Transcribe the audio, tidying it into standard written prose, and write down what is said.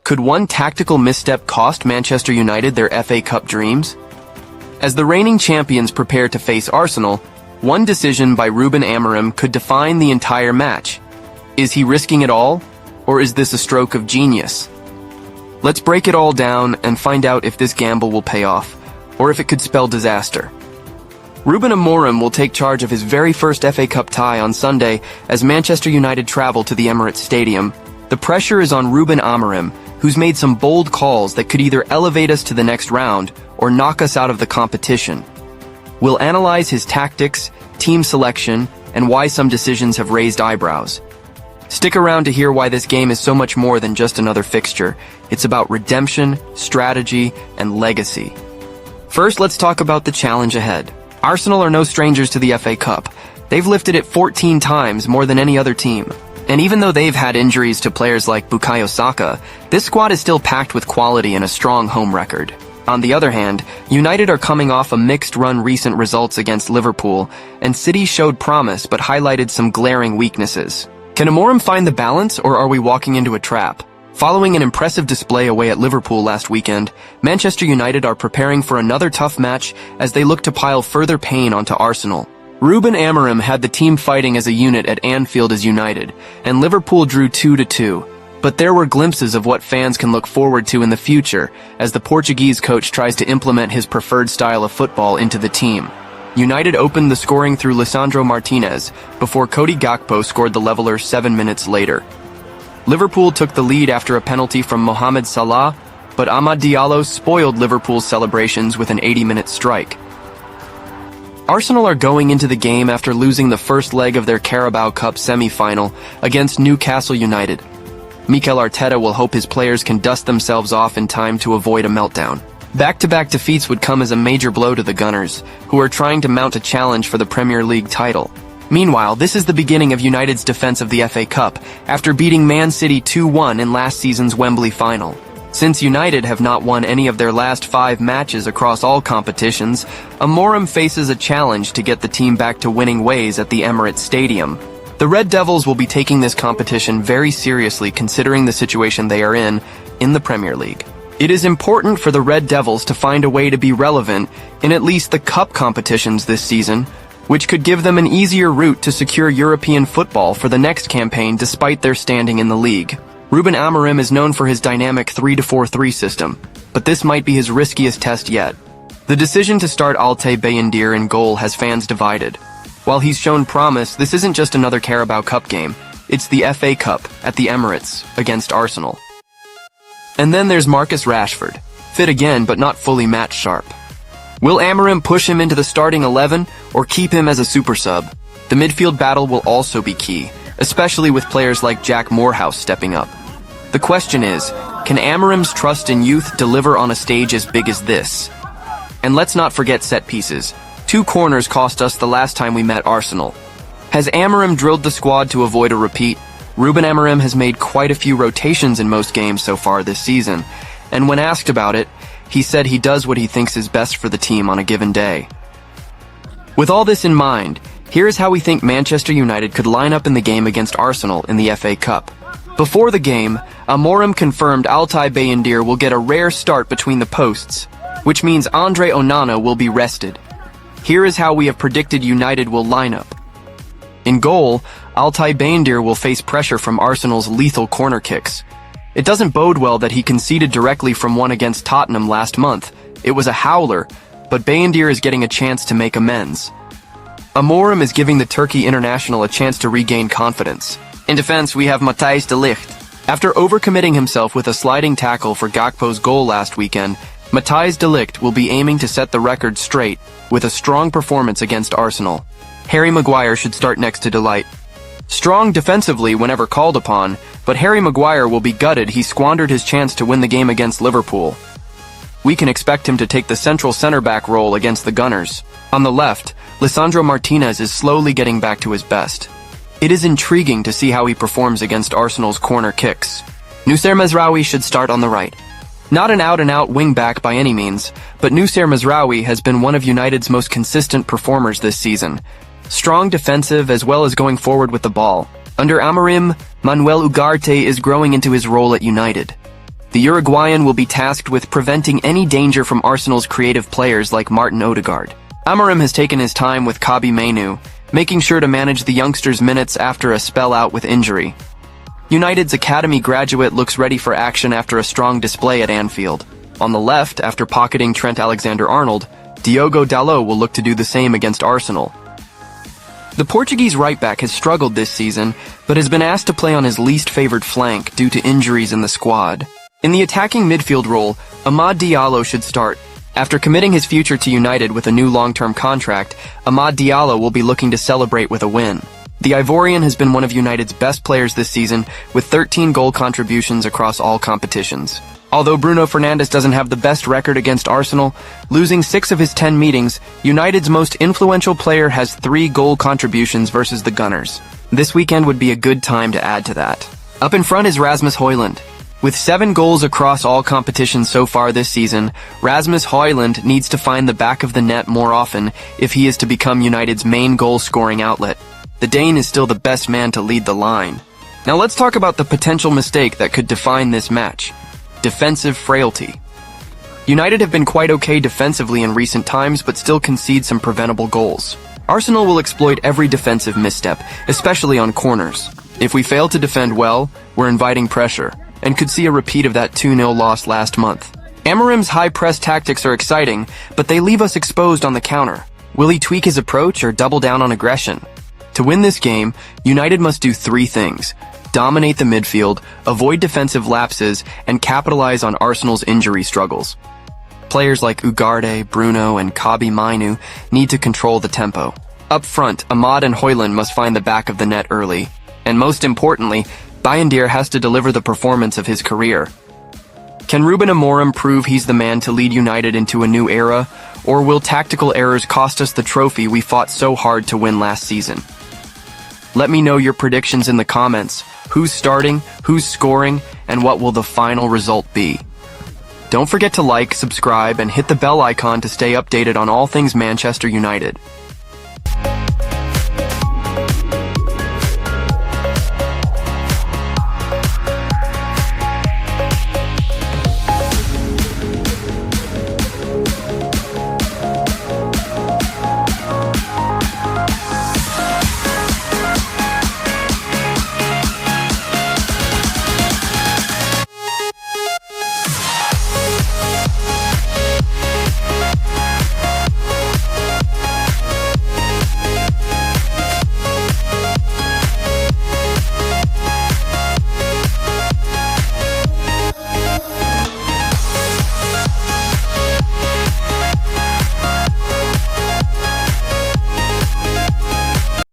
Could one tactical misstep cost Manchester United their FA Cup dreams? As the reigning champions prepare to face Arsenal, one decision by Ruben Amorim could define the entire match. Is he risking it all, or is this a stroke of genius? Let's break it all down and find out if this gamble will pay off, or if it could spell disaster. Ruben Amorim will take charge of his very first FA Cup tie on Sunday as Manchester United travel to the Emirates Stadium. The pressure is on Ruben Amorim, who's made some bold calls that could either elevate us to the next round or knock us out of the competition. We'll analyze his tactics, team selection, and why some decisions have raised eyebrows. Stick around to hear why this game is so much more than just another fixture. It's about redemption, strategy, and legacy. First, let's talk about the challenge ahead. Arsenal are no strangers to the FA Cup. They've lifted it 14 times, more than any other team. And even though they've had injuries to players like Bukayo Saka, this squad is still packed with quality and a strong home record. On the other hand, United are coming off a mixed-run recent results against Liverpool, and City showed promise but highlighted some glaring weaknesses. Can Amorim find the balance, or are we walking into a trap? Following an impressive display away at Liverpool last weekend, Manchester United are preparing for another tough match as they look to pile further pain onto Arsenal. Ruben Amorim had the team fighting as a unit at Anfield as United, and Liverpool drew 2-2. But there were glimpses of what fans can look forward to in the future as the Portuguese coach tries to implement his preferred style of football into the team. United opened the scoring through Lisandro Martinez before Cody Gakpo scored the leveler 7 minutes later. Liverpool took the lead after a penalty from Mohamed Salah, but Amad Diallo spoiled Liverpool's celebrations with an 80-minute strike. Arsenal are going into the game after losing the first leg of their Carabao Cup semi-final against Newcastle United. Mikel Arteta will hope his players can dust themselves off in time to avoid a meltdown. Back-to-back defeats would come as a major blow to the Gunners, who are trying to mount a challenge for the Premier League title. Meanwhile, this is the beginning of United's defense of the FA Cup after beating Man City 2-1 in last season's Wembley final. Since United have not won any of their last 5 matches across all competitions, Amorim faces a challenge to get the team back to winning ways at the Emirates Stadium. The Red Devils will be taking this competition very seriously considering the situation they are in the Premier League. It is important for the Red Devils to find a way to be relevant in at least the cup competitions this season, which could give them an easier route to secure European football for the next campaign despite their standing in the league. Ruben Amorim is known for his dynamic 3-4-3 system, but this might be his riskiest test yet. The decision to start Altay Bayindir in goal has fans divided. While he's shown promise, this isn't just another Carabao Cup game. It's the FA Cup at the Emirates against Arsenal. And then there's Marcus Rashford, fit again but not fully match sharp. Will Amorim push him into the starting 11 or keep him as a super sub? The midfield battle will also be key, especially with players like Jack Morehouse stepping up. The question is, can Amorim's trust in youth deliver on a stage as big as this? And let's not forget set pieces. 2 corners cost us the last time we met Arsenal. Has Amorim drilled the squad to avoid a repeat? Ruben Amorim has made quite a few rotations in most games so far this season, and when asked about it, he said he does what he thinks is best for the team on a given day. With all this in mind, here's how we think Manchester United could line up in the game against Arsenal in the FA Cup. Before the game, Amorim confirmed Altay Bayindir will get a rare start between the posts, which means Andre Onana will be rested. Here is how we have predicted United will line up. In goal, Altay Bayindir will face pressure from Arsenal's lethal corner kicks. It doesn't bode well that he conceded directly from one against Tottenham last month. It was a howler, but Bayindir is getting a chance to make amends. Amorim is giving the Turkey international a chance to regain confidence. In defense, we have Matthijs de Ligt. After overcommitting himself with a sliding tackle for Gakpo's goal last weekend, Matthijs de Ligt will be aiming to set the record straight with a strong performance against Arsenal. Harry Maguire should start next to Delight. Strong defensively whenever called upon, but Harry Maguire will be gutted he squandered his chance to win the game against Liverpool. We can expect him to take the central center-back role against the Gunners. On the left, Lisandro Martinez is slowly getting back to his best. It is intriguing to see how he performs against Arsenal's corner kicks. Noussair Mazraoui should start on the right. Not an out-and-out wing-back by any means, but Noussair Mazraoui has been one of United's most consistent performers this season. Strong defensive as well as going forward with the ball. Under Amorim, Manuel Ugarte is growing into his role at United. The Uruguayan will be tasked with preventing any danger from Arsenal's creative players like Martin Odegaard. Amorim has taken his time with Kobbie Mainoo, making sure to manage the youngster's minutes after a spell out with injury. United's academy graduate looks ready for action after a strong display at Anfield. On the left, after pocketing Trent Alexander-Arnold, Diogo Dalot will look to do the same against Arsenal. The Portuguese right-back has struggled this season, but has been asked to play on his least favored flank due to injuries in the squad. In the attacking midfield role, Amad Diallo should start. After committing his future to United with a new long-term contract, Amad Diallo will be looking to celebrate with a win. The Ivorian has been one of United's best players this season, with 13 goal contributions across all competitions. Although Bruno Fernandes doesn't have the best record against Arsenal, losing 6 of his 10 meetings, United's most influential player has 3 goal contributions versus the Gunners. This weekend would be a good time to add to that. Up in front is Rasmus Højlund. With 7 goals across all competitions so far this season, Rasmus Højlund needs to find the back of the net more often if he is to become United's main goal-scoring outlet. The Dane is still the best man to lead the line. Now let's talk about the potential mistake that could define this match. Defensive frailty. United have been quite okay defensively in recent times, but still concede some preventable goals. Arsenal will exploit every defensive misstep, especially on corners. If we fail to defend well, we're inviting pressure, and could see a repeat of that 2-0 loss last month. Amorim's high-press tactics are exciting, but they leave us exposed on the counter. Will he tweak his approach or double down on aggression? To win this game, United must do 3 things. Dominate the midfield, avoid defensive lapses, and capitalize on Arsenal's injury struggles. Players like Ugarte, Bruno, and Kobbie Mainoo need to control the tempo. Up front, Amad and Højlund must find the back of the net early. And most importantly, Bayindir has to deliver the performance of his career. Can Ruben Amorim prove he's the man to lead United into a new era, or will tactical errors cost us the trophy we fought so hard to win last season? Let me know your predictions in the comments. Who's starting, who's scoring, and what will the final result be? Don't forget to like, subscribe, and hit the bell icon to stay updated on all things Manchester United.